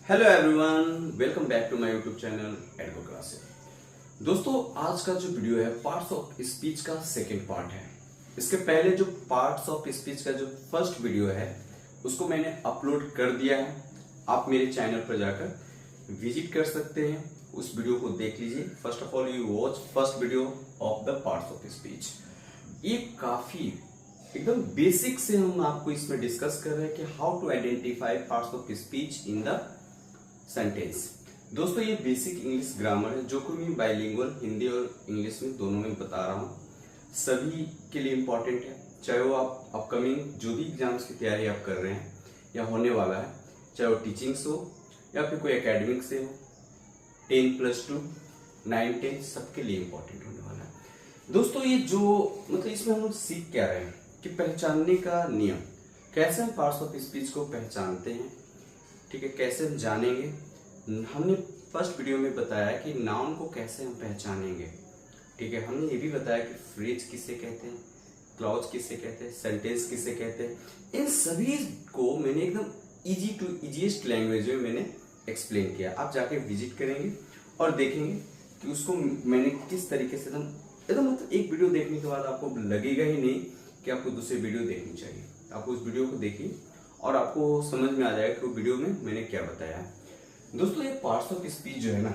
Hello everyone, welcome back to my YouTube channel Edgo classes. दोस्तों, आज का जो वीडियो है पार्ट्स ऑफ स्पीच का सेकंड पार्ट है। इसके पहले जो पार्ट्स ऑफ स्पीच का जो फर्स्ट वीडियो है उसको मैंने अपलोड कर दिया है। आप मेरे चैनल पर जाकर विजिट कर सकते हैं, उस वीडियो को देख लीजिए। First of all you watch first video of the parts of speech. ये काफी एकदम बेसिक से हम आपको इसमें डिस्कस कर रहे हैं कि how to identify parts of speech in the sentence. दोस्तों, ये बेसिक इंग्लिश ग्रामर है जो कि मैं बाइलिंगुअल हिंदी और इंग्लिश में दोनों में बता रहा हूँ। सभी के लिए इम्पोर्टेंट है, चाहे वो आप अपकमिंग जो भी एग्जाम्स की तैयारी आप कर रहे हैं या होने वाला है, चाहे वो टीचिंग से हो या फिर कोई एकेडमिक से हो, 10+2, 9, 10 सबके लिए इम्पोर्टेंट होने वाला है। दोस्तों, ये जो मतलब इसमें हम लोग सीख क्या रहे हैं कि पहचानने का नियम, कैसे हम पार्ट्स ऑफ स्पीच को पहचानते हैं, ठीक है, कैसे हम जानेंगे। हमने फर्स्ट वीडियो में बताया कि नाउन को कैसे हम पहचानेंगे, ठीक है। हमने ये भी बताया कि फ्रेज किसे कहते हैं, क्लॉज किसे कहते हैं, सेंटेंस किसे कहते हैं। इन सभी को मैंने एकदम इजी टू इजीएस्ट लैंग्वेज में मैंने एक्सप्लेन किया। आप जाके विजिट करेंगे और देखेंगे कि उसको मैंने किस तरीके से एकदम मतलब एक वीडियो देखने के बाद आपको लगेगा ही नहीं कि आपको दूसरी वीडियो देखनी चाहिए। आप उस वीडियो को देखिए और आपको समझ में आ जाएगा कि वो वीडियो में मैंने क्या बताया है। दोस्तों, ये पार्ट्स ऑफ स्पीच जो है ना,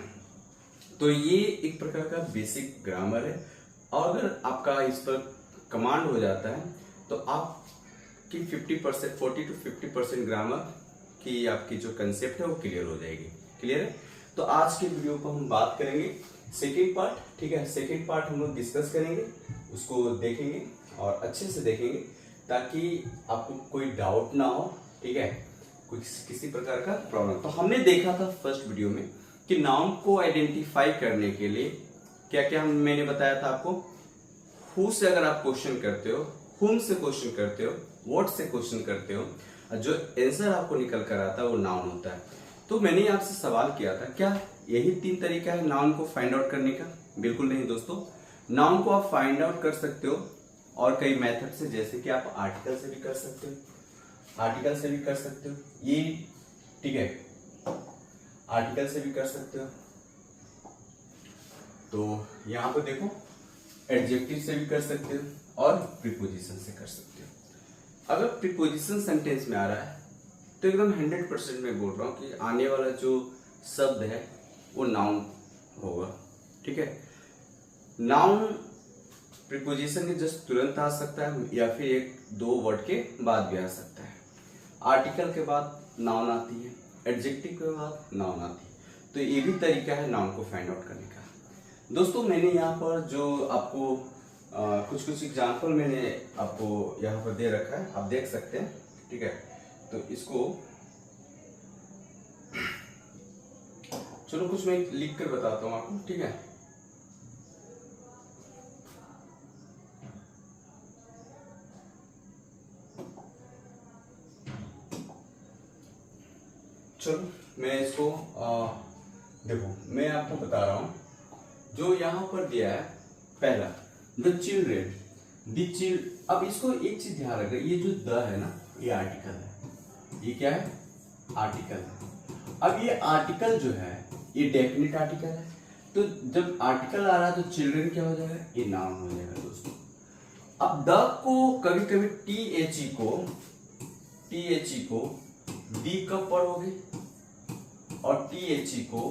तो ये एक प्रकार का बेसिक ग्रामर है और अगर आपका इस पर कमांड हो जाता है तो आपकी 40% 40 to 50% ग्रामर की आपकी जो कंसेप्ट है वो क्लियर हो जाएगी। क्लियर है? तो आज के वीडियो को हम बात करेंगे सेकेंड पार्ट, ठीक है। सेकेंड पार्ट हम लोग डिस्कस करेंगे, उसको देखेंगे और अच्छे से देखेंगे ताकि आपको कोई डाउट ना हो, ठीक है, कुछ किसी प्रकार का प्रॉब्लम। तो हमने देखा था फर्स्ट वीडियो में कि नाउन को आइडेंटिफाई करने के लिए क्या क्या मैंने बताया था आपको। हु से अगर आप क्वेश्चन करते हो, हुम से क्वेश्चन करते हो, व्हाट से क्वेश्चन करते हो, जो आंसर आपको निकल कर आता है वो नाउन होता है। तो मैंने आपसे सवाल किया था, क्या यही 3 तरीका है नाउन को फाइंड आउट करने का? बिल्कुल नहीं दोस्तों, नाउन को आप फाइंड आउट कर सकते हो और कई मेथड से, जैसे कि आप आर्टिकल से भी कर सकते हो, आर्टिकल से भी कर सकते हो ये, ठीक है, आर्टिकल से भी कर सकते हो। तो यहां पर देखो, एडजेक्टिव से भी कर सकते हो और प्रीपोजिशन से कर सकते हो। अगर प्रीपोजिशन सेंटेंस में आ रहा है तो एकदम 100% मैं बोल रहा हूं कि आने वाला जो शब्द है वो नाउन होगा, ठीक है। नाउन प्रीपोजिशन के जस्ट तुरंत आ सकता है या फिर 1-2 वर्ड के बाद भी आ सकता है। आर्टिकल के बाद नाउन आती है, एडजेक्टिव के बाद नाउन आती है। तो ये भी तरीका है नाउन को फाइंड आउट करने का। दोस्तों, मैंने यहाँ पर जो आपको कुछ एग्जाम्पल मैंने आपको यहाँ पर दे रखा है, आप देख सकते हैं, ठीक है। तो इसको चलो कुछ मैं लिख कर बताता हूँ आपको, ठीक है। चलो मैं इसको देखो, मैं आपको बता रहा हूं जो यहां पर दिया है। पहला, द चिल्ड्रेन, द चिल्ड। अब इसको एक चीज ध्यान रखना, ये जो द है ना, ये आर्टिकल है। ये क्या है? आर्टिकल है। अब ये आर्टिकल जो है ये डेफिनेट आर्टिकल है। तो जब आर्टिकल आ रहा है तो चिल्ड्रेन क्या हो जाएगा? ये नाउन हो जाएगा दोस्तों। अब द को कभी कभी THE को दी कब पढ़ोगे और THE को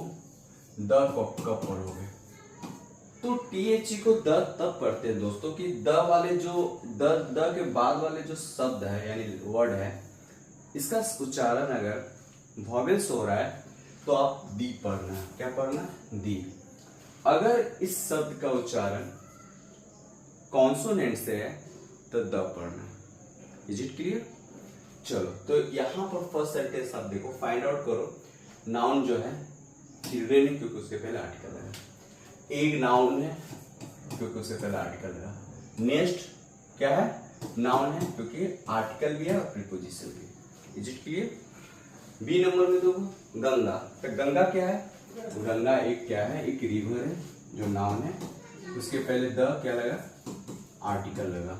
द कब पढ़ोगे? तो THE को द तब पढ़ते हैं दोस्तों कि द वाले जो द के बाद वाले जो शब्द है यानी वर्ड है, इसका उच्चारण अगर वॉवेल्स हो रहा है तो आप दी पढ़ना है। क्या पढ़ना है? दी। अगर इस शब्द का उच्चारण कॉन्सोनेंट से है तो द पढ़ना है। Is it clear? चलो, तो यहां पर फर्स्ट सेंटेंस आप देखो, फाइंड आउट करो। नाउन जो है चिल्ड्रेन है क्योंकि उसके पहले आर्टिकल है। एक नाउन है क्योंकि उसके पहले आर्टिकल है। नेक्स्ट क्या है? नाउन है क्योंकि आर्टिकल भी है और प्रीपोजिशन भी। Is it clear? B number में देखो, गंगा। तो गंगा क्या है? गंगा एक क्या है? एक रिवर है जो नाउन है, उसके पहले द क्या लगा? आर्टिकल लगा।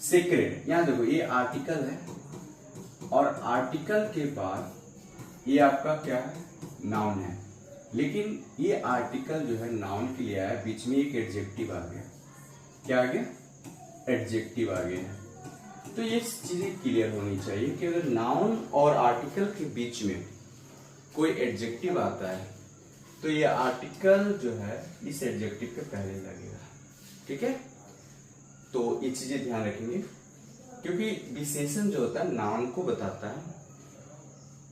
सेक्रेड, यहां देखो ये आर्टिकल है और आर्टिकल के बाद ये आपका क्या है, नाउन है। लेकिन ये आर्टिकल जो है नाउन के लिए आया, बीच में एक एडजेक्टिव आ गया। क्या आ गया, एडजेक्टिव आ गया। तो ये चीजें क्लियर होनी चाहिए कि अगर नाउन और आर्टिकल के बीच में कोई एडजेक्टिव आता है तो ये आर्टिकल जो है इस एडजेक्टिव के पहले लगेगा। ठीक है, तो ये चीजें ध्यान रखेंगे, क्योंकि विशेषण जो होता है नाउन को बताता है,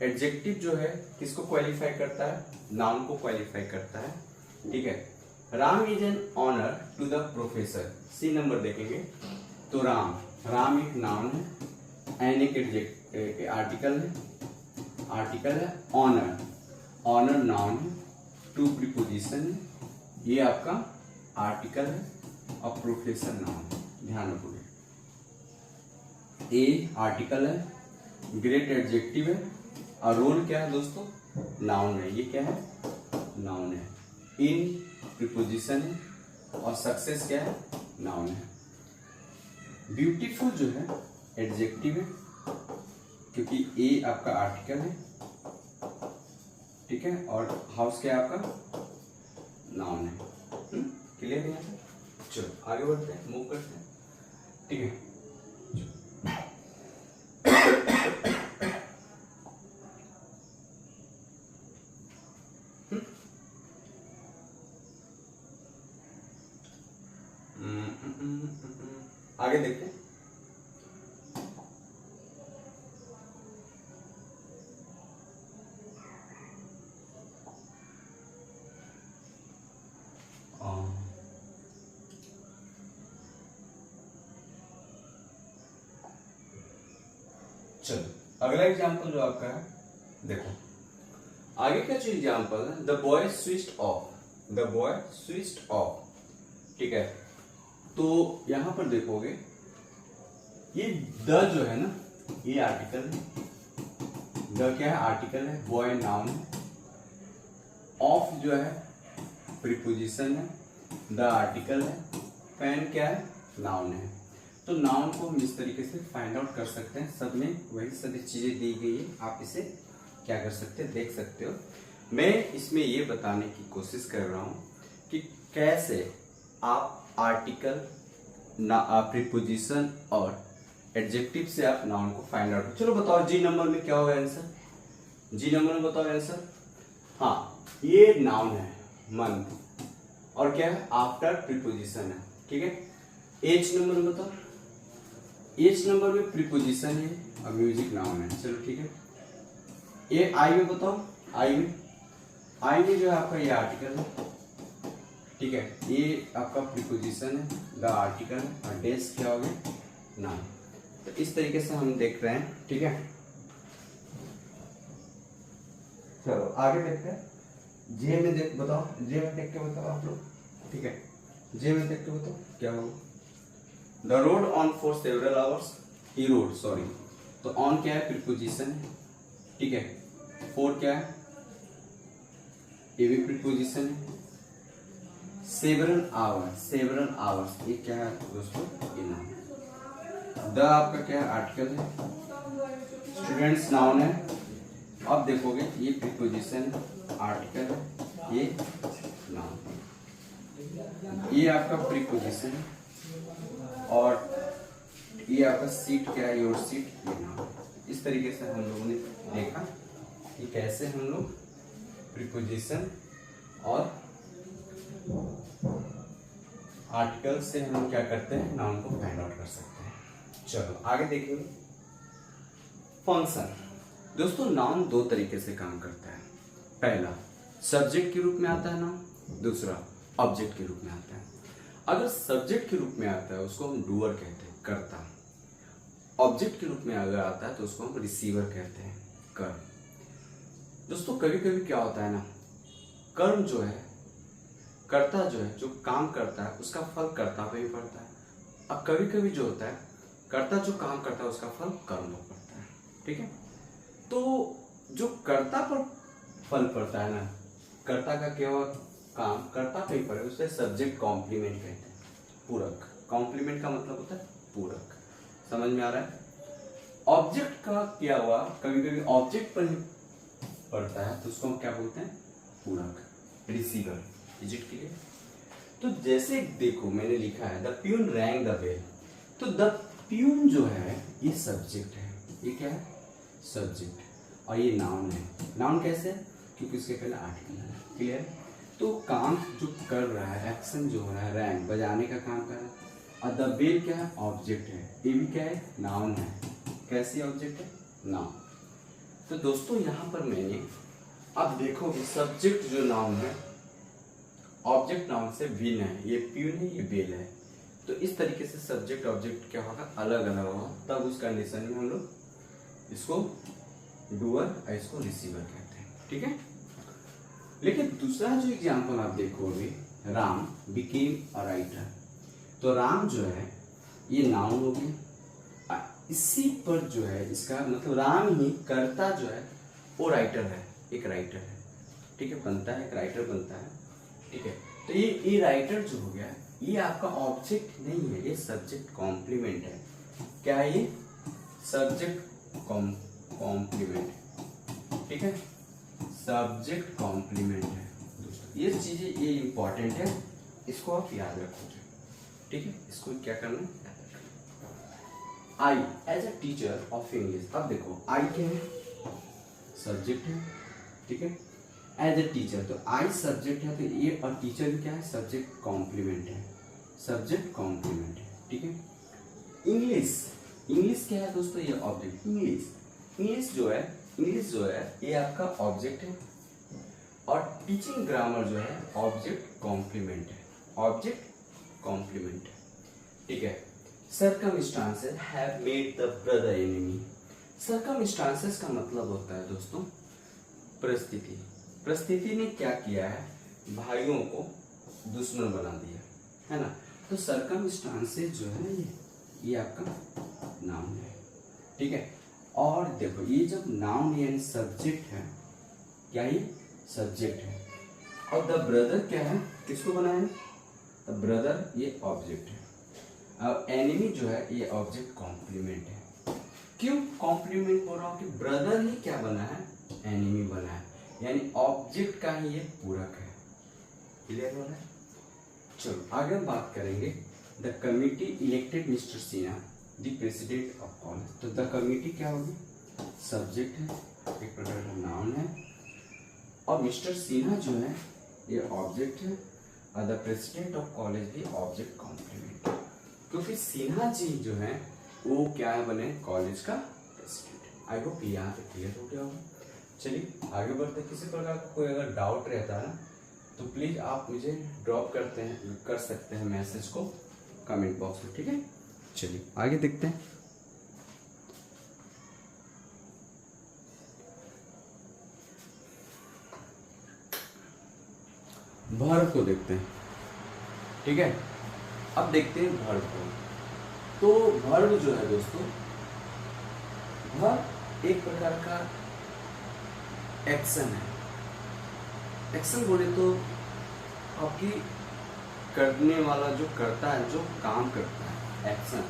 एडजेक्टिव जो है किसको क्वालिफाई करता है, नाउन को क्वालिफाई करता है। ठीक है, Ram is an honour to the professor. C number देखेंगे तो राम एक नाउन है, एन एक आर्टिकल है, ऑनर नाउन है, टू प्रीपोजिशन है, ये आपका आर्टिकल है, और प्रोफेसर नाउन है। ध्यान रखोगे, ए आर्टिकल है, ग्रेट एडजेक्टिव है, और रोल क्या है दोस्तों, नाउन है। ये क्या है, नाउन है। इन प्रीपोजिशन है, और सक्सेस क्या है, नाउन है। ब्यूटीफुल जो है एडजेक्टिव है, क्योंकि ए आपका आर्टिकल है। ठीक है, और हाउस क्या है आपका, नाउन है। क्लियर है? चलो आगे बढ़ते हैं, मूव करते हैं। ठीक है, आगे देखते हैं। चलो अगला एग्जांपल जो आपका है, देखो आगे का जो एग्जांपल है, द बॉय स्विच्ड ऑफ। ठीक है, तो यहां पर देखोगे ये द जो है ना, ये आर्टिकल है, द क्या है, आर्टिकल है, बॉय नाउन है, ऑफ जो है प्रीपोजिशन है, द आर्टिकल है, फैन क्या है, नाउन है। तो नाउन को हम इस तरीके से फाइंड आउट कर सकते हैं। सब में वही सभी चीजें दी गई है, आप इसे क्या कर सकते हैं, देख सकते हो। मैं इसमें ये बताने की कोशिश कर रहा हूं कि कैसे आप आर्टिकल, प्रीपोजिशन और एडजेक्टिव से आप नाउन को फाइंड आउट। चलो बताओ जी नंबर में क्या होगा आंसर, जी नंबर में बताओ आंसर। हाँ, ये नाउन है मंथ, और क्या है, आफ्टर प्रीपोजिशन है। ठीक है, एच नंबर में बताओ, एच नंबर में प्रीपोजिशन है और म्यूजिक नाउन है। चलो ठीक है, ये आई में बताओ, आई में जो है आपका ये आर्टिकल है। ठीक है, ये आपका प्रीपोजिशन है, द आर्टिकल है, और डेस क्या हो गया, नाउन। तो इस तरीके से हम देख रहे हैं। ठीक है, चलो आगे देखते हैं। जे में देख बताओ, जे में देख के बताओ आप लोग। ठीक है, जे में देख के बताओ क्या होगा। The road on for several hours, he road, sorry. तो ऑन क्या है, प्रीपोजिशन है। ठीक है, फॉर क्या है, ये भी प्रीपोजिशन है। सेवरल आवर्स ये क्या है दोस्तों, ये नाउन। द आपका क्या है, आर्टिकल है। स्टूडेंट्स नाउन है। अब देखोगे ये प्रीपोजिशन आर्टिकल है, ये नाउन, ये आपका प्रीपोजिशन है, और ये आपका सीट क्या है, योर सीट, ये नाउन। इस तरीके से हम लोगों ने देखा कि कैसे हम लोग प्रीपोजिशन और आर्टिकल से हम लोग क्या करते हैं, नाउन को फाइंड आउट कर सकते हैं। चलो आगे देखेंगे। फंक्शन दोस्तों, नाउन दो तरीके से काम करता है। पहला सब्जेक्ट के रूप में आता है नाउन, दूसरा ऑब्जेक्ट के रूप में आता है। अगर सब्जेक्ट के रूप में आता है उसको हम डूअर कहते हैं, कर्ता। ऑब्जेक्ट के रूप में अगर आता है तो उसको हम रिसीवर कहते हैं, कर्म। दोस्तों कभी कभी क्या होता है ना, कर्म जो है, कर्ता जो है, जो काम करता है उसका फल कर्ता पे भी पड़ता है। अब कभी कभी जो होता है, कर्ता जो काम करता है उसका फल कर्म पर पड़ता है। ठीक है, तो जो कर्ता पर फल पड़ता है ना, कर्ता का क्या हुआ, काम कर्ता पे ही पड़े, उसे सब्जेक्ट कॉम्प्लीमेंट कहते हैं, पूरक। कॉम्प्लीमेंट का मतलब होता है पूरक, समझ में आ रहा है। ऑब्जेक्ट का क्या हुआ, कभी कभी ऑब्जेक्ट पर ही पढ़ता है तो उसको हम क्या बोलते हैं, पूरक, रिसीवर। Is it clear? तो जैसे देखो मैंने लिखा है the peon rang the bell, तो द प्यून जो है ये सब्जेक्ट है, ये क्या है, सब्जेक्ट, और ये नाउन है। नाउन कैसे? क्योंकि उसके पहले आर्टिकल है। क्लियर? तो काम जो कर रहा है, एक्शन जो हो रहा है, रैंग बजाने का काम कर रहा है, और द बेल क्या है, ऑब्जेक्ट है। ये भी क्या है, नाउन है। कैसी ऑब्जेक्ट है, नाउन। तो दोस्तों यहाँ पर मैंने, अब देखोगे सब्जेक्ट जो नाउन है ऑब्जेक्ट नाउन से भिन्न है, ये प्यून है, ये बेल है। तो इस तरीके से सब्जेक्ट ऑब्जेक्ट क्या होगा, अलग अलग होगा, तब उस कंडीशन में हम लोग इसको डूअर और इसको रिसीवर कहते हैं। ठीक है? लेकिन दूसरा जो एग्जांपल आप देखोगे, राम बिकेम अ राइटर, तो राम जो है ये नाउन हो गया, इसी पर जो है इसका मतलब राम ही करता जो है वो राइटर है, एक राइटर है। ठीक है? बनता है, एक राइटर बनता है। ठीक है? तो ये राइटर जो हो गया, ये आपका ऑब्जेक्ट नहीं है, ये सब्जेक्ट कॉम्प्लीमेंट है। क्या है ये, सब्जेक्ट कॉम्प्लीमेंट। ठीक है? सब्जेक्ट कॉम्प्लीमेंट है दोस्तों। ये चीजें ये इंपॉर्टेंट है, इसको आप याद रखोगे। ठीक है? इसको क्या करना है, I as a teacher of English. अब देखो आई क्या है, सब्जेक्ट है। ठीक है? एज अ टीचर, तो आई सब्जेक्ट है, तो ये और टीचर क्या है, सब्जेक्ट कॉम्प्लीमेंट है, सब्जेक्ट कॉम्प्लीमेंट है। ठीक है? इंग्लिश, इंग्लिश क्या है दोस्तों, ये ऑब्जेक्ट। इंग्लिश जो है ये आपका ऑब्जेक्ट है, और टीचिंग ग्रामर जो है ऑब्जेक्ट कॉम्प्लीमेंट है, ऑब्जेक्ट कॉम्प्लीमेंट है। ठीक है? Circumstances have made the brother enemy. Circumstances का मतलब होता है दोस्तों परिस्थिति। परिस्थिति ने क्या किया है, भाइयों को दुश्मन बना दिया है ना। तो सर्कमस्टांसेस जो है ये आपका नाउन है। ठीक है? और देखो ये जब नाउन यानी सब्जेक्ट है, क्या ये सब्जेक्ट है, और द ब्रदर क्या है, किसको बनाया है, द ब्रदर ये ऑब्जेक्ट है, और एनिमी जो है ये ऑब्जेक्ट कॉम्प्लीमेंट है। क्यों कॉम्प्लीमेंट बोल रहा हूँ, कि ब्रदर ही क्या बना है, एनिमी बना है, यानी ऑब्जेक्ट का ही ये पूरक है। क्लियर हो रहा है? चलो आगे हम बात करेंगे, the committee elected mister Sinha the president of college. तो द कमिटी क्या होगी, सब्जेक्ट है, एक प्रकार का नाउन है, और मिस्टर सिन्हा जो है ये ऑब्जेक्ट है, और द प्रेसिडेंट ऑफ कॉलेज भी ऑब्जेक्ट कॉम्प्लीमेंट है, क्योंकि सिन्हा जी जो है वो क्या है, बने कॉलेज का प्रेसिडेंट। आई होप यहाँ पे क्लियर हो गया होगा। चलिए आगे बढ़ते। किसी प्रकार का कोई अगर डाउट रहता है ना, तो प्लीज आप मुझे ड्रॉप कर सकते हैं मैसेज को कमेंट बॉक्स में। ठीक है? चलिए आगे देखते हैं। वर्ब को देखते हैं। ठीक है? अब देखते हैं वर्ब को। तो वर्ब जो है दोस्तों, वर्ब एक प्रकार का एक्शन है। एक्शन बोले तो आपकी करने वाला जो करता है, जो काम करता है, एक्शन,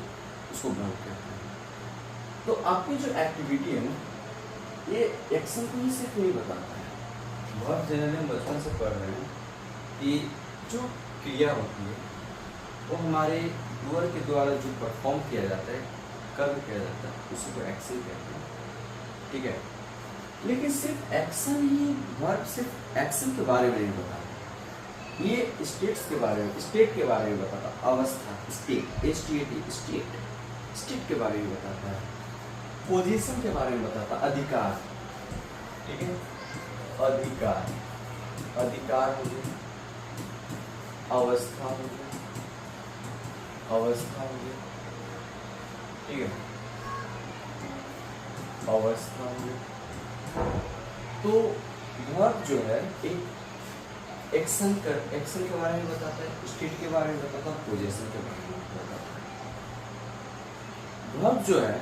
उसको वर्ब कहते हैं। तो आपकी जो एक्टिविटी है ना, ये एक्शन को ही सिर्फ नहीं बताता है। वर्ब जनरली हम बचपन से पढ़ रहे हैं कि जो क्रिया होती है वो हमारे डूअर के द्वारा जो परफॉर्म किया जाता है, कर्म किया जाता है, उसी को एक्शन कहते हैं। ठीक है? लेकिन सिर्फ एक्शन ही, वर्ब सिर्फ एक्शन के बारे में नहीं बताता, ये स्टेट्स के बारे में, स्टेट के बारे में बताता, अवस्था, स्टेट, STAT, स्टेट के बारे में बताता है, पोजीशन के बारे में बताता, अधिकार। ठीक है? अधिकार, अधिकार हो गया, अवस्था हो गया, अवस्था हो गया। ठीक है? अवस्था हो गया। तो वर्ब जो है एक एक्शन के बारे में बताता है, स्टेट के बारे में बताता है, पोजीशन के बारे में बताता है। वर्ब जो है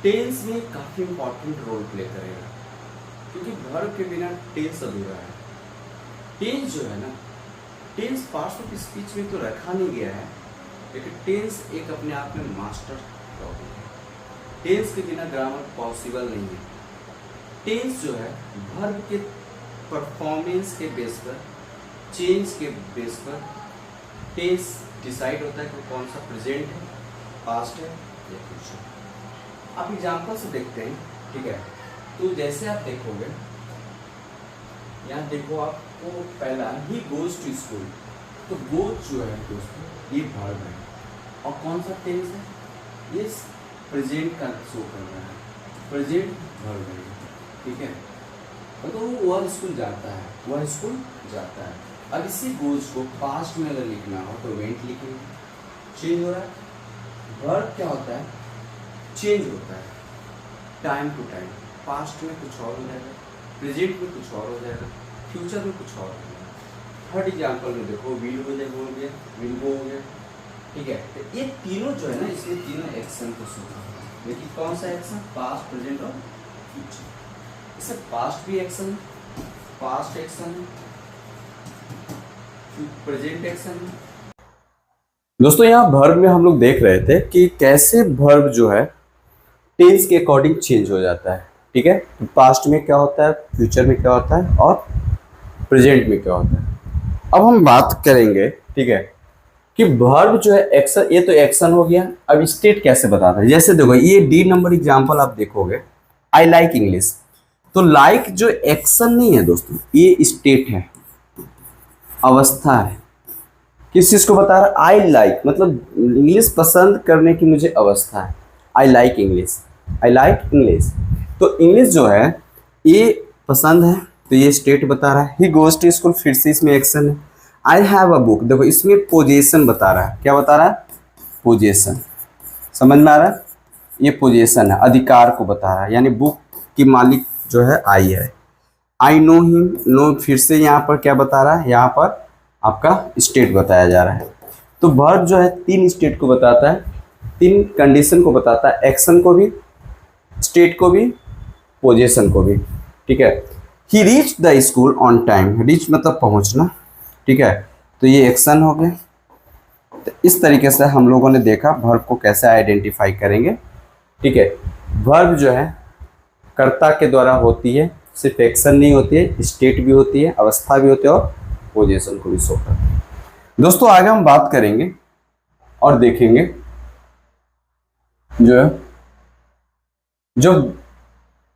टेंस में काफी इंपॉर्टेंट रोल प्ले करेगा, क्योंकि वर्ब के बिना टेंस अधूरा है। टेंस जो है ना, टेंस पार्ट्स ऑफ स्पीच में तो रखा नहीं गया है, लेकिन टेंस एक अपने आप में मास्टर टॉपिक है। टेंस के बिना ग्रामर पॉसिबल नहीं है। टेंस जो है वर्ब के परफॉर्मेंस के बेस पर, चेंज के बेस पर टेंस डिसाइड होता है कि कौन सा प्रेजेंट है, पास्ट है या फ्यूचर। आप एग्जांपल से देखते हैं, ठीक है। तो जैसे आप देखोगे, यहाँ देखो आपको पहला ही गोज टू स्कूल, तो गोज जो है दोस्तों ये वर्ब है और कौन सा टेंस है, ये प्रेजेंट का शो कर रहा है, प्रेजेंट वर्ब है, ठीक है। तो वह स्कूल जाता है, वह स्कूल जाता है। अब इसी गोज को पास्ट में अगर लिखना हो तो वेंट लिखेंगे, चेंज हो रहा है। वर्ब क्या होता है, चेंज होता है टाइम टू टाइम, पास्ट में कुछ और हो जाएगा, प्रेजेंट में कुछ और हो जाएगा, फ्यूचर में कुछ और हो जाएगा। थर्ड एग्जाम्पल में देखो विल हो गया, विल गो हो गया, ठीक है। तो ये तीनों जो है ना, इसमें तीनों एक्शन को शो कर रहा है, लेकिन कौन सा एक्शन, पास्ट, प्रेजेंट और फ्यूचर। इससे पास्ट भी एक्शन है, पास्ट एक्शन है, प्रेजेंट एक्शन है। दोस्तों यहाँ वर्ब में हम लोग देख रहे थे कि कैसे वर्ब जो है टेंस के अकॉर्डिंग चेंज हो जाता है, ठीक है। तो पास्ट में क्या होता है, फ्यूचर में क्या होता है और प्रेजेंट में क्या होता है। अब हम बात करेंगे, ठीक है, कि वर्ब जो है एक्शन, ये तो एक्शन हो गया। अब स्टेट कैसे बताता है, जैसे देखो ये डी नंबर एग्जांपल आप देखोगे, आई लाइक इंग्लिश, तो लाइक जो एक्शन नहीं है दोस्तों, ये स्टेट है, अवस्था है। किस चीज को बता रहा है, आई लाइक मतलब इंग्लिश पसंद करने की मुझे अवस्था है, I like English, I like English. तो इंग्लिश जो है ये पसंद है, तो ये स्टेट बता रहा है। ही गोज टू स्कूल, फिर से इसमें एक्शन है। आई हैव अ बुक, देखो इसमें पोजीशन बता रहा है, क्या बता रहा है, पोजीशन, समझ में आ रहा है, ये पोजीशन है, अधिकार को बता रहा है, यानी बुक की मालिक जो है आई है। आई नो हिम, नो फिर से यहाँ पर क्या बता रहा है, यहाँ पर आपका स्टेट बताया जा रहा है। तो वर्ब जो है तीन स्टेट को बताता है, तीन कंडीशन को बताता है, एक्शन को भी, स्टेट को भी, पोजीशन को भी, ठीक है। He reach the school on time, reach मतलब पहुंचना, ठीक है। तो ये एक्शन हो गया। तो इस तरीके से हम लोगों ने देखा वर्ब को कैसे आइडेंटिफाई करेंगे, ठीक है। वर्ब जो है कर्ता के द्वारा होती है, सिर्फ एक्शन नहीं होती है, स्टेट भी होती है, अवस्था भी होती है और पोजीशन को भी शो करती है। दोस्तों आगे हम बात करेंगे और देखेंगे जो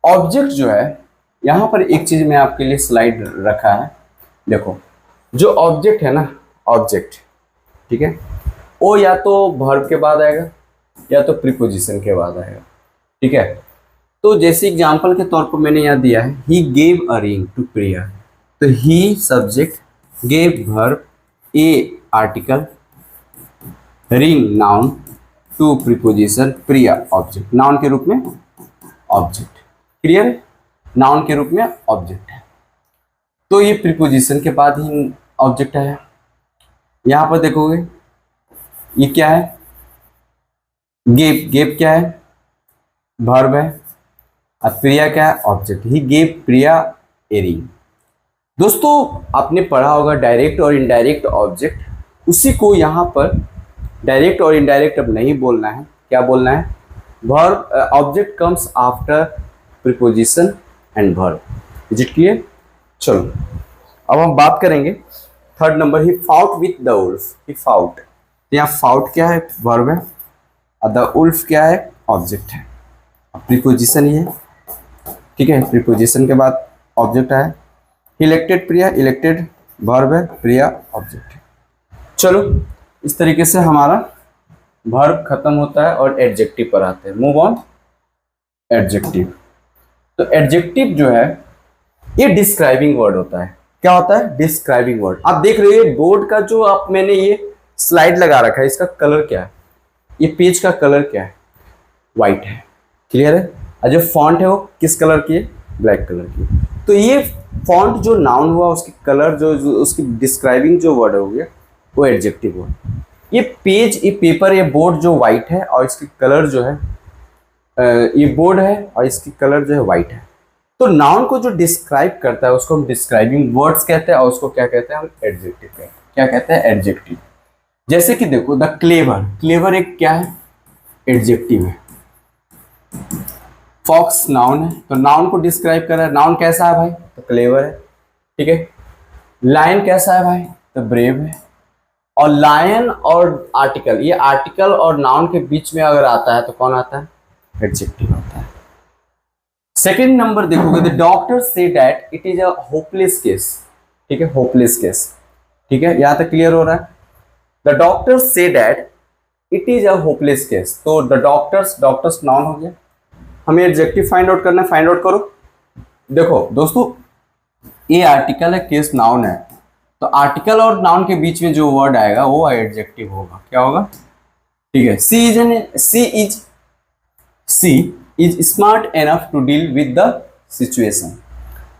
ऑब्जेक्ट जो है, यहाँ पर एक चीज मैं आपके लिए स्लाइड रखा है, देखो जो ऑब्जेक्ट है ना, ऑब्जेक्ट, ठीक है, वो या तो वर्ब के बाद आएगा या तो प्रीपोजिशन के बाद आएगा, ठीक है। तो जैसे एग्जांपल के तौर पर मैंने यहाँ दिया है, he gave a ring to Priya, तो he subject, gave verb, a article, ring noun, to preposition, Priya object, noun के रूप में ऑब्जेक्ट, क्लियर है, नाउन के रूप में ऑब्जेक्ट है। तो ये प्रीपोजिशन के बाद ही ऑब्जेक्ट है। यहाँ पर देखोगे ये क्या है, गेव, गेव क्या है, वर्ब है, अब प्रिया क्या है, object. He gave Priya a ring. दोस्तों आपने पढ़ा होगा डायरेक्ट और इनडायरेक्ट ऑब्जेक्ट, उसी को यहाँ पर डायरेक्ट और इनडायरेक्ट अब नहीं बोलना है, क्या बोलना है, verb, object comes after preposition and verb. Is it clear? चलो अब हम बात करेंगे third number, he fought with the wolf, he fought, यहाँ फाउट क्या है, वर्ब है, और द उल्फ क्या है, ऑब्जेक्ट है, प्रीपोजिशन ही है, ठीक है। प्रीपोजिशन के बाद ऑब्जेक्ट है। इलेक्टेड प्रिया, इलेक्टेड वर्ब है, प्रिया ऑब्जेक्ट है। चलो इस तरीके से हमारा वर्ब खत्म होता है और एडजेक्टिव पर आते हैं। Move on, adjective. तो एडजेक्टिव जो है ये डिस्क्राइबिंग वर्ड होता है। क्या होता है? Describing word. आप देख रहे हो बोर्ड का जो आप मैंने ये स्लाइड लगा रखा है, इसका कलर क्या है, ये पेज का कलर क्या है, व्हाइट है, क्लियर है। और जो फॉन्ट है वो किस कलर की है, ब्लैक कलर की। तो ये फॉन्ट जो नाउन हुआ, उसकी कलर जो उसकी डिस्क्राइबिंग जो वर्ड हो गया वो एडजेक्टिव वर्ड। ये पेज, ये पेपर, ये बोर्ड जो व्हाइट है और इसकी कलर जो है, ये बोर्ड है और इसकी कलर जो है व्हाइट है। तो नाउन को जो डिस्क्राइब करता है उसको हम डिस्क्राइबिंग वर्ड्स कहते हैं और उसको क्या कहते हैं, हम एडजेक्टिव कहते हैं। क्या कहते हैं? एडजेक्टिव। जैसे कि देखो द क्लेवर, क्लेवर एक क्या है, एडजेक्टिव है। फॉक्स नाउन है, तो नाउन को डिस्क्राइब कर रहा है। नाउन कैसा है भाई? तो क्लेवर है, ठीक है। लायन कैसा है भाई? तो ब्रेव है। और लायन और आर्टिकल, ये आर्टिकल और नाउन के बीच में अगर आता है तो कौन आता है? एडजेक्टिव आता है। सेकेंड नंबर देखोगे, the doctor say that it is a hopeless case, ठीक है, होपलेस केस, ठीक है, यहां तक क्लियर हो रहा है। The doctor say that it is a hopeless case, तो द डॉक्टर्स नाउन हो गया। हमें एडजेक्टिव फाइंड आउट करना है, फाइंड आउट करो। देखो दोस्तों, ये आर्टिकल है, केस नाउन है, तो आर्टिकल और नाउन के बीच में जो वर्ड आएगा वो एडजेक्टिव होगा। क्या होगा? ठीक है, she is smart enough to deal with the situation.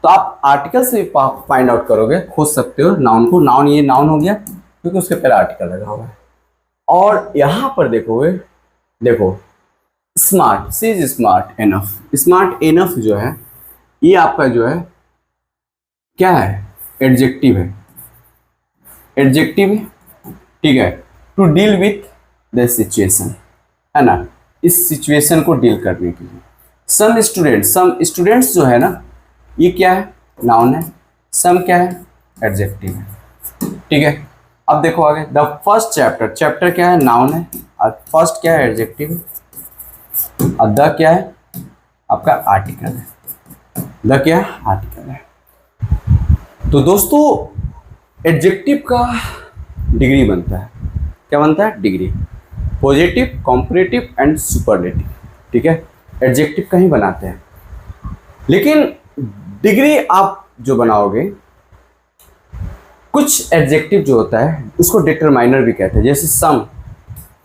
तो आप आर्टिकल से फाइंड आउट करोगे, खोज सकते हो नाउन को। नाउन, ये नाउन हो गया क्योंकि उसके पहले आर्टिकल लगा हुआ है। और यहां पर देखोगे, देखो smart, she is smart enough, smart enough जो है ये आपका जो है क्या है? एडजेक्टिव है, एडजेक्टिव है, ठीक है, to deal with the situation, है ना, इस सिचुएशन को डील करने के लिए। सम स्टूडेंट्स जो है ना, ये क्या है? नाउन है। सम क्या है? एडजेक्टिव है, ठीक है। अब देखो आगे, द फर्स्ट चैप्टर क्या है? नाउन है, और फर्स्ट क्या है? एडजेक्टिव है। और द क्या है? आपका आर्टिकल है। द क्या? आर्टिकल है। तो दोस्तों एडजेक्टिव का डिग्री बनता है, क्या बनता है? Degree, positive, comparative and superlative, ठीक है, एडजेक्टिव का ही बनाते हैं। लेकिन डिग्री आप जो बनाओगे, कुछ एडजेक्टिव जो होता है उसको डिटरमाइनर भी कहते हैं, जैसे सम,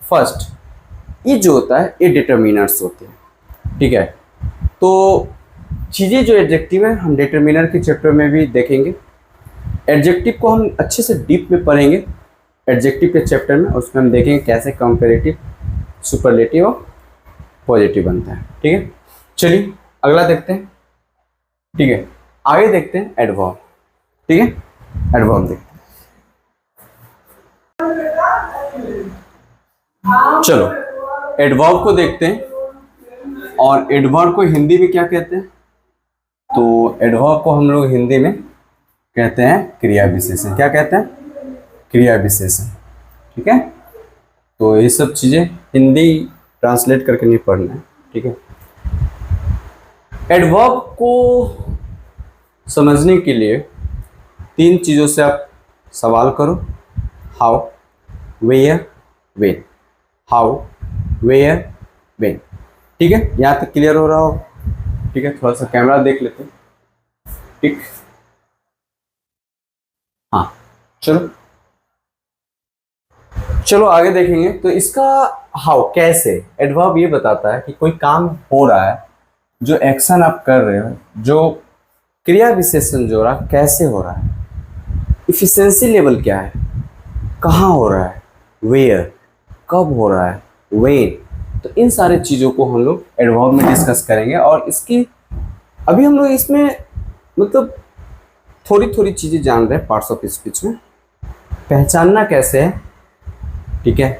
फर्स्ट, ये जो होता है ये डिटरमिनर्स होते हैं, ठीक है। तो चीज़ें जो एडजेक्टिव है हम डिटरमिनर के चैप्टर में भी देखेंगे। एडजेक्टिव को हम अच्छे से डीप में पढ़ेंगे एडजेक्टिव के चैप्टर में, उसमें हम देखेंगे कैसे कंपैरेटिव, सुपरलेटिव और पॉजिटिव बनता है, ठीक है। चलिए अगला देखते हैं, ठीक है। आगे देखते हैं एडवर्ब, ठीक है, एडवर्ब देखते हैं। चलो एडवर्ब को देखते हैं, और एडवर्ब को हिंदी में क्या कहते हैं? तो एडवर्ब को हम लोग हिंदी में कहते हैं क्रिया विशेषण। क्या कहते हैं? क्रिया विशेषण, ठीक है। तो ये सब चीज़ें हिंदी ट्रांसलेट करके नहीं पढ़ना है, ठीक है। एडवर्ब को समझने के लिए 3 चीज़ों से आप सवाल करो, how, where, when, how, where, when, ठीक है। यहाँ तक क्लियर हो रहा हो? ठीक है, थोड़ा सा कैमरा देख लेते हैं, ठीक, हाँ। चलो आगे देखेंगे। तो इसका हाउ, कैसे, एडवर्ब ये बताता है कि कोई काम हो रहा है, जो एक्शन आप कर रहे हो, जो क्रिया विशेषण जो हो रहा है, कैसे हो रहा है, इफिशिएंसी लेवल क्या है, कहाँ हो रहा है, वेयर, कब हो रहा है, व्हेन। तो इन सारे चीज़ों को हम लोग एडवर्ब में डिस्कस करेंगे। और इसकी अभी हम लोग इसमें मतलब थोड़ी थोड़ी चीज़ें जान रहे हैं पार्ट्स ऑफ स्पीच में, पहचानना कैसे है, ठीक है।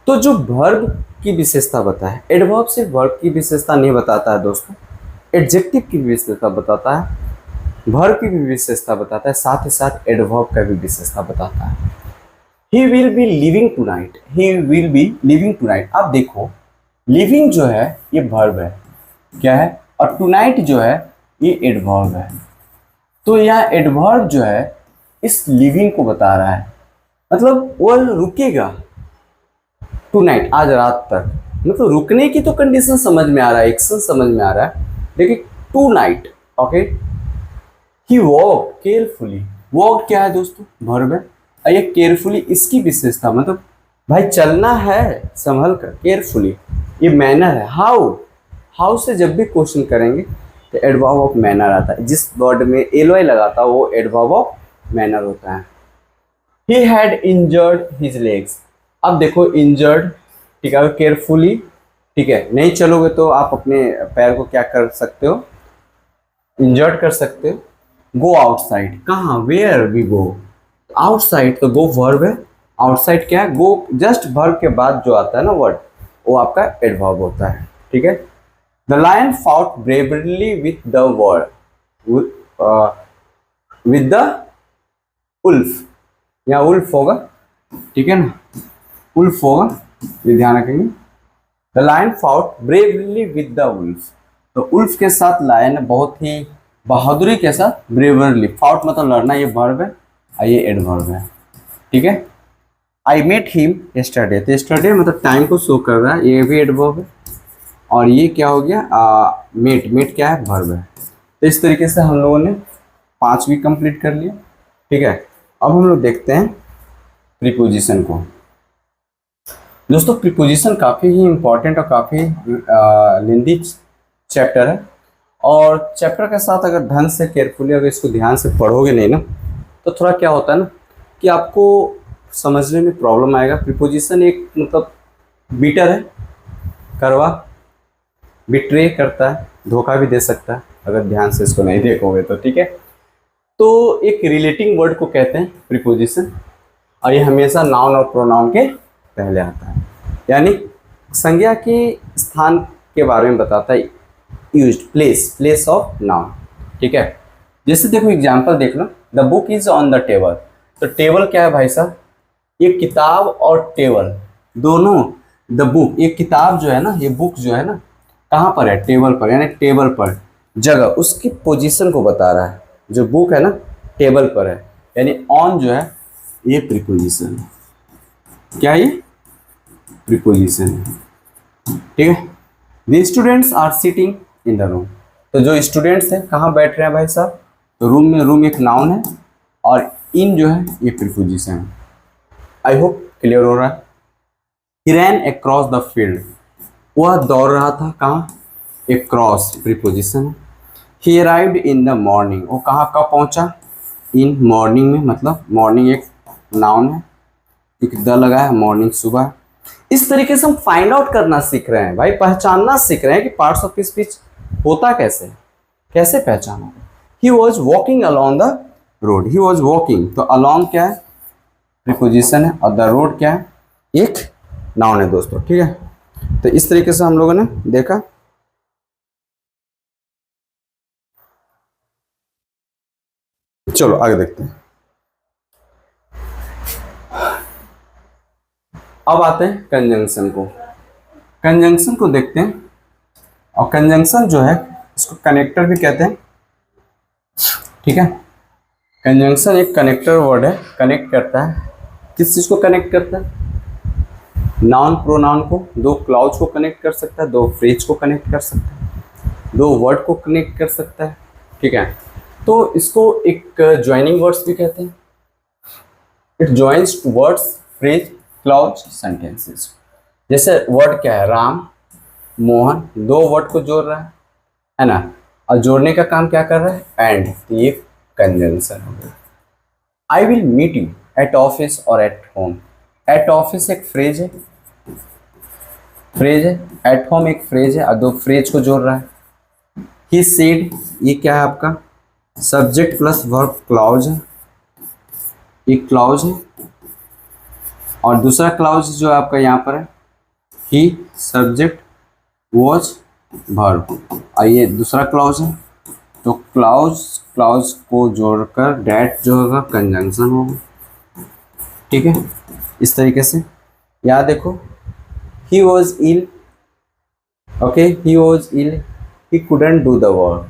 तो जो वर्ब की विशेषता बताए, एडवर्ब सिर्फ वर्ब की विशेषता नहीं बताता है दोस्तों, एडजेक्टिव की विशेषता बताता है, वर्ब की भी विशेषता बताता है, साथ ही साथ एडवर्ब का भी विशेषता बताता है। He will be living tonight, he will be living tonight. अब देखो लिविंग जो है ये वर्ब है, क्या है, और टुनाइट जो है ये एडवर्ब है। तो यह एडवर्ब जो है इस लिविंग को बता रहा है, मतलब वो रुकेगा टुनाइट, आज रात तक, मतलब रुकने की तो कंडीशन समझ में आ रहा है, एक्शन समझ में आ रहा है, लेकिन tonight, okay. He walk carefully, walk क्या है दोस्तों? वर्ब है। और ये केयरफुली इसकी विशेषता, मतलब भाई चलना है संभल कर, केयरफुली, ये मैनर है। हाउ, हाउ से जब भी क्वेश्चन करेंगे तो एडवर्ब ऑफ मैनर आता है, जिस वर्ड में एलवाई लगाता है वो एडवर्ब ऑफ मैनर होता है। He had injured his legs, अब देखो इंजर्ड, ठीक है, केयरफुली, ठीक है, नहीं चलोगे तो आप अपने पैर को क्या कर सकते हो? इंजर्ड कर सकते हो। गो आउटसाइड, कहाँ, वेयर वी गो, आउटसाइड, तो गो वर्ब है, आउटसाइड क्या है? गो जस्ट वर्ब के बाद जो आता है ना वर्ड, वो आपका एडवर्ब होता है, ठीक है। The lion fought bravely with the word, with the wolf, या उल्फ होगा, ठीक है ना, उल्फ होगा, ये ध्यान रखेंगे। The lion fought bravely with the wolf, तो उल्फ के साथ लायन बहुत ही बहादुरी के साथ, ब्रेवरली, फॉट मतलब लड़ना, ये वर्ब है और ये एडवर्ब है, ठीक है। आई मेट हिम यस्टरडे, तो यस्टरडे मतलब टाइम को शो कर रहा है, ये भी एडवर्ब है, और ये क्या हो गया, मेट, मेट क्या है, वर्ब है। तो इस तरीके से हम लोगों ने 5 भी कंप्लीट कर लिया, ठीक है। अब हम लोग देखते हैं प्रीपोजिशन को। दोस्तों प्रीपोजिशन काफ़ी ही इम्पोर्टेंट और काफ़ी लेंदी चैप्टर है, और चैप्टर के साथ अगर ढंग से केयरफुली अगर इसको ध्यान से पढ़ोगे नहीं ना, तो थोड़ा क्या होता है ना कि आपको समझने में प्रॉब्लम आएगा। प्रीपोजिशन एक मतलब बीटर है, करवा, बिट्रे करता है, धोखा भी दे सकता है अगर ध्यान से इसको नहीं देखोगे तो, ठीक है। तो एक रिलेटिंग वर्ड को कहते हैं प्रीपोजिशन, और ये हमेशा नाउन और प्रोनाउन के पहले आता है, यानी संज्ञा के स्थान के बारे में बताता है। Used, place, place of noun, ठीक है। जैसे देखो एग्जांपल देख लो, the book is on the table, तो टेबल क्या है भाई साहब, ये किताब और टेबल दोनों, द बुक, ये किताब जो है ना, ये बुक जो है ना, कहाँ पर है, टेबल पर, यानी टेबल पर जगह, उसकी पोजीशन को बता रहा है। जो बुक है ना टेबल पर है, यानी ऑन जो है ये प्रीपोजिशन है, क्या ये प्रीपोजिशन है, ठीक है। The students are sitting in the room, तो जो स्टूडेंट्स हैं कहाँ बैठ रहे हैं भाई साहब, तो रूम में, रूम एक नाउन है और इन जो है ये प्रीपोजिशन है। आई होप क्लियर हो रहा है। ही रैन अक्रॉस द फील्ड, वह दौड़ रहा था, कहाँ, अक्रॉस प्रीपोजिशन है। ही अराइव्ड इन द मॉर्निंग, वो कहाँ कब पहुँचा, इन मॉर्निंग में, मतलब मॉर्निंग एक नाउन है, एक द लगा है, मॉर्निंग सुबह। इस तरीके से हम फाइंड आउट करना सीख रहे हैं भाई, पहचानना सीख रहे हैं कि पार्ट्स ऑफ स्पीच होता कैसे, कैसे पहचाना। He was walking along the road, he was walking, तो अलॉन्ग क्या है, प्रीपोजिशन है, और द रोड क्या है, एक नाउन है दोस्तों, ठीक है। तो इस तरीके से हम लोगों ने देखा। चलो आगे देखते हैं। अब आते हैं कंजंक्शन को, कंजंक्शन को देखते हैं। और कंजंक्शन जो है इसको कनेक्टर भी कहते हैं, ठीक है। कंजंक्शन एक कनेक्टर वर्ड है, कनेक्ट करता है, किस चीज़ को कनेक्ट करता है, नाउन प्रोनाउन को, दो क्लाउज को कनेक्ट कर सकता है, दो फ्रेज को कनेक्ट कर सकता है, दो वर्ड को कनेक्ट कर सकता है, ठीक है। तो इसको एक ज्वाइनिंग वर्ड्स भी कहते हैं। It joins words, phrase, clause, sentences. जैसे वर्ड क्या है, राम, मोहन, दो वर्ड को जोड़ रहा है ना, और जोड़ने का काम क्या कर रहा है, एंड, ये कंजंक्शन हो गया। I will meet you at office or at home, at office एक फ्रेज है, फ्रेज है, एट होम एक फ्रेज है, और दो फ्रेज को जोड़ रहा है। ही सेड, ये क्या है आपका, सब्जेक्ट प्लस वर्ब क्लाउज है, एक क्लाउज है, और दूसरा क्लाउज जो आपका यहाँ पर है, ही, सब्जेक्ट, वॉज, वर्ब, और ये दूसरा क्लाउज है। तो क्लाउज, क्लाउज को जोड़कर डैट जो होगा कंजंक्शन होगा, ठीक है। इस तरीके से याद देखो, he was ill, okay, he was ill, he couldn't do the work,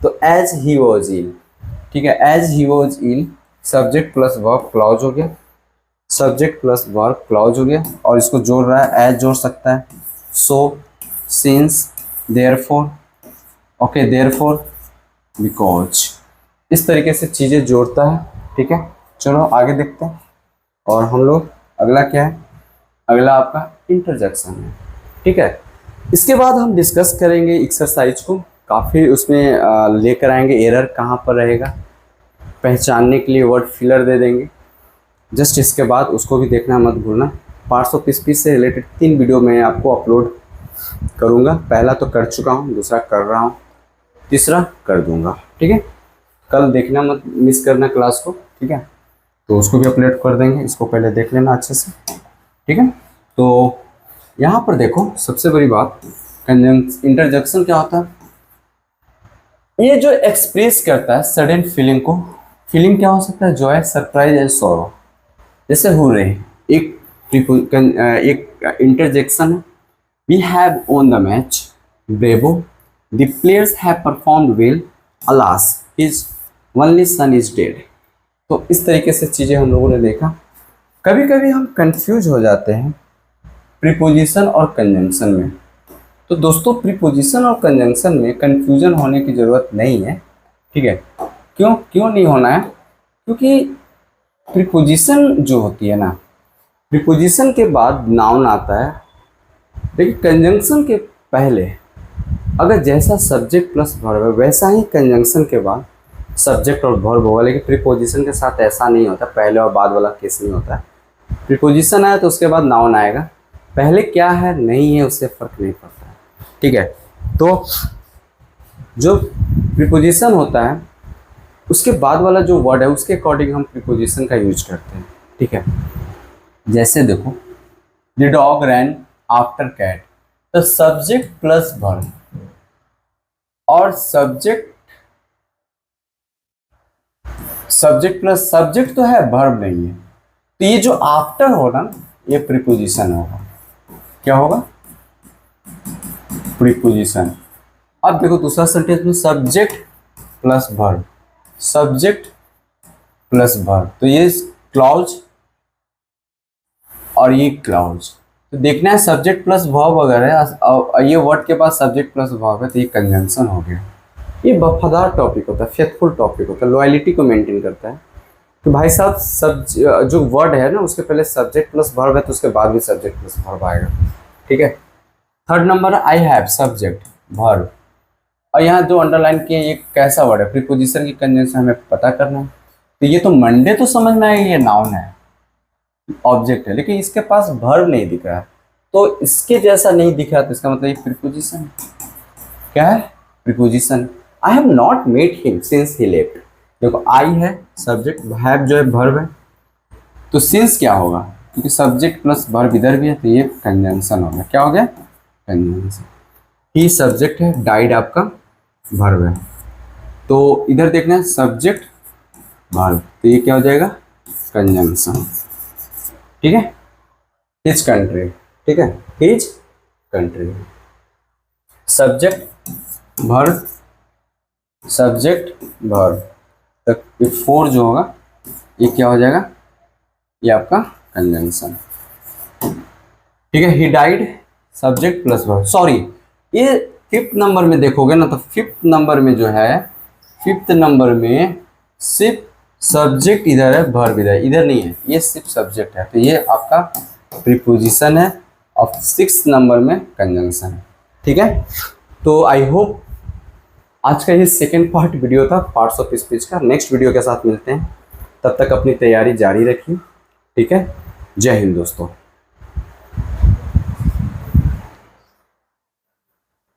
तो एज ही वॉज इल, ठीक है, as he was ill, subject plus verb clause हो गया, सब्जेक्ट प्लस वर्ब क्लाउज हो गया, और इसको जोड़ रहा है, एज जोड़ सकता है, so, since, therefore, okay, therefore, because, इस तरीके से चीज़ें जोड़ता है, ठीक है। चलो आगे देखते हैं। और हम लोग अगला क्या है, अगला आपका इंटरजेक्शन है, ठीक है। इसके बाद हम डिस्कस करेंगे एक्सरसाइज को, काफ़ी उसमें लेकर आएंगे, एरर कहाँ पर रहेगा, पहचानने के लिए वर्ड फिलर दे देंगे। जस्ट इसके बाद उसको भी देखना मत भूलना। पार्ट्स ऑफ स्पीच से रिलेटेड 3 वीडियो मैं आपको अपलोड करूँगा, पहला तो कर चुका हूँ, दूसरा कर रहा हूँ, तीसरा कर दूँगा, ठीक है। कल देखना मत, मिस करना क्लास को, ठीक है, तो उसको भी अपलोड कर देंगे, इसको पहले देख लेना अच्छे से, ठीक है। तो यहाँ पर देखो सबसे बड़ी बात, इंटरजेक्शन क्या होता है? ये जो एक्सप्रेस करता है सडन फीलिंग को। फीलिंग क्या हो सकता है? Joy, surprise and sorrow. जैसे हो रहे एक इंटरजेक्शन है। We have won the match, bravo, the players have performed well, alas his only son is dead. तो इस तरीके से चीज़ें हम लोगों ने देखा। कभी कभी हम कंफ्यूज हो जाते हैं प्रीपोजिशन और कंजंक्शन में। तो दोस्तों प्रीपोजिशन और कंजंक्शन में कंफ्यूजन होने की ज़रूरत नहीं है, ठीक है। क्यों नहीं होना है? क्योंकि प्रीपोजिशन जो होती है ना, प्रीपोजिशन के बाद नाउन आता है, लेकिन कंजंक्शन के पहले अगर जैसा सब्जेक्ट प्लस वर्ब है वैसा ही कंजंक्शन के बाद सब्जेक्ट और वर्ब होगा। लेकिन प्रीपोजिशन के साथ ऐसा नहीं होता, पहले और बाद वाला केस नहीं होता है। प्रीपोजिशन आया तो उसके बाद नाउन आएगा, पहले क्या है नहीं है उससे फर्क नहीं पड़ता है, ठीक है। तो जो प्रीपोजिशन होता है उसके बाद वाला जो वर्ड है उसके अकॉर्डिंग हम प्रीपोजिशन का यूज करते हैं, ठीक है। जैसे देखो, the dog ran after cat, तो सब्जेक्ट प्लस वर्ब और सब्जेक्ट प्लस सब्जेक्ट तो है, वर्ब नहीं है। तो ये जो आफ्टर होगा ये प्रीपोजिशन होगा। क्या होगा? प्रीपोजिशन। अब देखो दूसरा सेंटेंस में subject plus verb, subject plus verb, तो ये क्लॉज और ये क्लॉज। तो देखना है सब्जेक्ट प्लस वर्ब अगर है, ये वर्ड के पास सब्जेक्ट प्लस वर्ब है तो ये कंजंक्शन हो गया। ये वफादार टॉपिक होता है, फेथफुल टॉपिक होता है, लॉयलिटी को मेंटेन करता है। तो भाई साहब जो वर्ड है ना उसके पहले सब्जेक्ट प्लस वर्ब है तो उसके बाद भी सब्जेक्ट प्लस वर्ब आएगा, ठीक है। Third number I have, subject verb, और यहाँ जो अंडरलाइन किया ये कैसा वर्ड है? प्रीपोजिशन की कंजंक्शन हमें पता करना है। तो ये तो मंडे तो समझ में आएगा, ये नाउन है, ऑब्जेक्ट है, लेकिन इसके पास वर्ब नहीं दिख रहा है, तो इसके जैसा नहीं दिख रहा तो इसका मतलब ये प्रीपोजिशन है। क्या है? Preposition. I have not met him since he left. देखो आई है सब्जेक्ट, हैव जो है वर्ब है, तो सिंस क्या होगा? क्योंकि सब्जेक्ट प्लस वर्ब इधर भी है तो ये कंजंक्शन हो गया। क्या हो गया? कंजंक्शन। ही सब्जेक्ट है, डाइड आपका वर्ब है, तो इधर देखना है सब्जेक्ट वर्ब, तो ये क्या हो जाएगा? कंजंक्शन, ठीक है। हिज कंट्री, ठीक है, his country. Subject verb, subject verb, तक ये फोर जो होगा ये क्या हो जाएगा? ये आपका कंजंक्शन, ठीक है। He died, subject plus verb. Sorry, ये फिफ्थ नंबर में देखोगे ना तो फिफ्थ नंबर में जो है, फिफ्थ नंबर में सिर्फ सब्जेक्ट इधर है, वर्ब इधर नहीं है, ये सिर्फ सब्जेक्ट है, तो ये आपका प्रीपोजिशन है और सिक्स नंबर में कंजंक्शन है, ठीक है। तो आई होप आज का ये सेकेंड पार्ट वीडियो था पार्ट्स ऑफ स्पीच का। नेक्स्ट वीडियो के साथ मिलते हैं, तब तक अपनी तैयारी जारी रखिए, ठीक है। जय हिंद दोस्तों।